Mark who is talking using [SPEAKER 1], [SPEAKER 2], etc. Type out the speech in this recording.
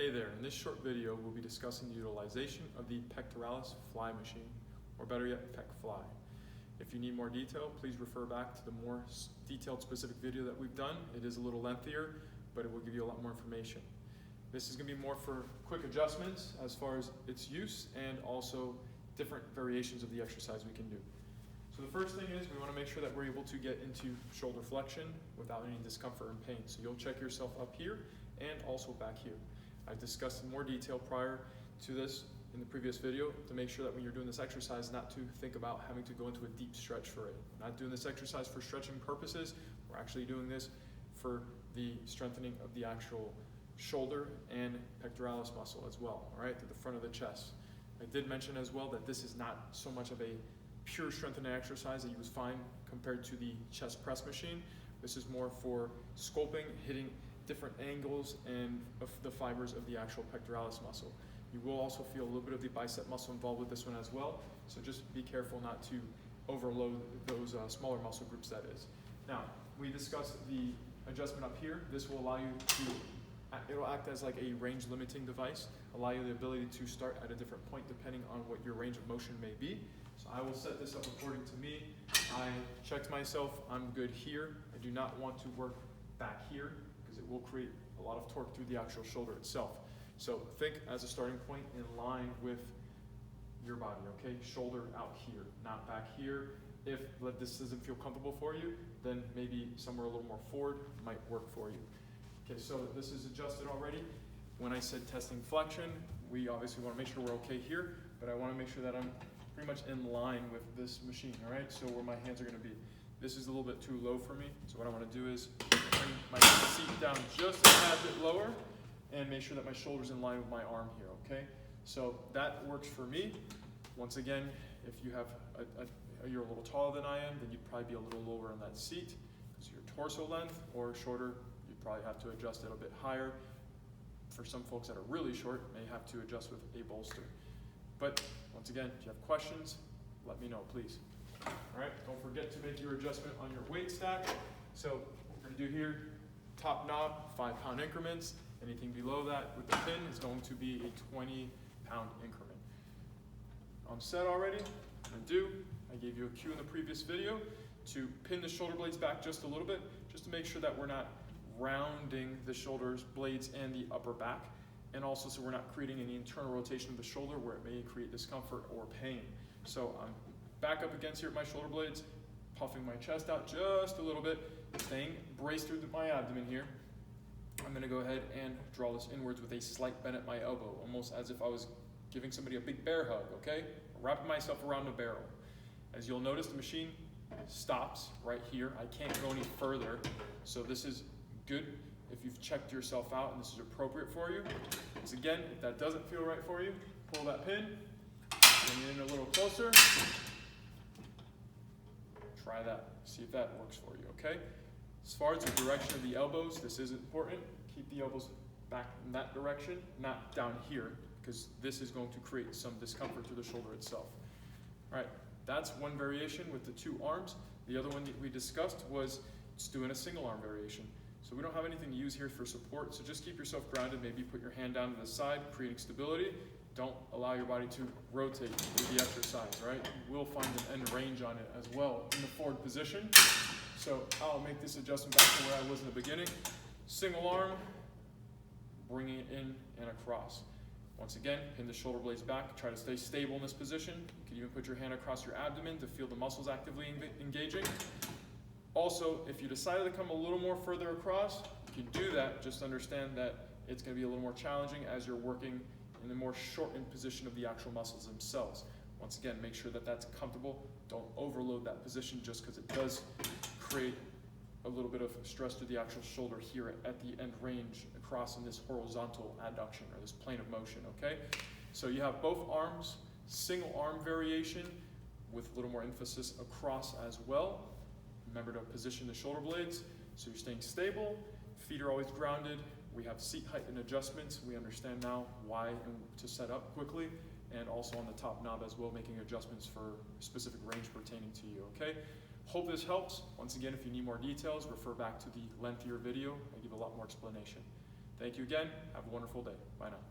[SPEAKER 1] Hey there, in this short video we'll be discussing the utilization of the pectoralis fly machine, or better yet, pec fly. If you need more detail, please refer back to the more detailed specific video that we've done. It is a little lengthier, but it will give you a lot more information. This is going to be more for quick adjustments as far as its use and also different variations of the exercise we can do. So the first thing is we want to make sure that we're able to get into shoulder flexion without any discomfort and pain. So you'll check yourself up here and also back here. I've discussed in more detail prior to this in the previous video to make sure that when you're doing this exercise not to think about having to go into a deep stretch for it. We're not doing this exercise for stretching purposes. We're actually doing this for the strengthening of the actual shoulder and pectoralis muscle as well, all right, to the front of the chest. I did mention as well that this is not so much of a pure strengthening exercise that you would find compared to the chest press machine. This is more for sculpting, hitting different angles and of the fibers of the actual pectoralis muscle. You will also feel a little bit of the bicep muscle involved with this one as well, so just be careful not to overload those smaller muscle groups, that is. Now, we discussed the adjustment up here. This will allow you to, it'll act as like a range limiting device, allow you the ability to start at a different point depending on what your range of motion may be. So I will set this up according to me. I checked myself, I'm good here. I do not want to work back here, it will create a lot of torque through the actual shoulder itself. So think as a starting point in line with your body, okay? Shoulder out here, not back here. If this doesn't feel comfortable for you, then maybe somewhere a little more forward might work for you. Okay, so this is adjusted already. When I said testing flexion, we obviously want to make sure we're okay here, but I want to make sure that I'm pretty much in line with this machine, all right? So where my hands are going to be. This is a little bit too low for me, so what I want to do is bring my seat down just a tad bit lower and make sure that my shoulder's in line with my arm here, okay? So that works for me. Once again, if you have you're a little taller than I am, then you'd probably be a little lower on that seat because of your torso length, or shorter, you'd probably have to adjust it a bit higher. For some folks that are really short, may have to adjust with a bolster. But once again, if you have questions, let me know, please. All right, don't forget to make your adjustment on your weight stack. So what we're gonna do here, top knob, 5-pound increments. Anything below that with the pin is going to be a 20-pound increment. I'm set already. What I'm gonna do, I gave you a cue in the previous video to pin the shoulder blades back just a little bit, just to make sure that we're not rounding the shoulders blades and the upper back, and also so we're not creating any internal rotation of the shoulder where it may create discomfort or pain. So I'm back up against here at my shoulder blades, puffing my chest out just a little bit, staying braced through my abdomen here. I'm gonna go ahead and draw this inwards with a slight bend at my elbow, almost as if I was giving somebody a big bear hug, okay? Wrapping myself around the barrel. As you'll notice, the machine stops right here. I can't go any further, so this is good if you've checked yourself out and this is appropriate for you. Once again, if that doesn't feel right for you, pull that pin, bring it in a little closer. Try that, see if that works for you, okay? As far as the direction of the elbows, this is important. Keep the elbows back in that direction, not down here, because this is going to create some discomfort to the shoulder itself. All right, that's one variation with the 2 arms. The other one that we discussed was just doing a single arm variation. So we don't have anything to use here for support, so just keep yourself grounded, maybe put your hand down to the side, creating stability. Don't allow your body to rotate through the exercise, right? You will find an end range on it as well in the forward position. So I'll make this adjustment back to where I was in the beginning. Single arm, bringing it in and across. Once again, pin the shoulder blades back, try to stay stable in this position. You can even put your hand across your abdomen to feel the muscles actively engaging. Also, if you decided to come a little more further across, you can do that. Just understand that it's going to be a little more challenging as you're working in the more shortened position of the actual muscles themselves. Once again, make sure that that's comfortable. Don't overload that position just because it does create a little bit of stress to the actual shoulder here at the end range across in this horizontal adduction or this plane of motion, okay? So you have both arms, single arm variation with a little more emphasis across as well. Remember to position the shoulder blades so you're staying stable. Feet are always grounded. We have seat height and adjustments. We understand now why and to set up quickly, and also on the top knob as well, making adjustments for specific range pertaining to you, okay? Hope this helps. Once again, if you need more details, refer back to the lengthier video. I give a lot more explanation. Thank you again. Have a wonderful day. Bye now.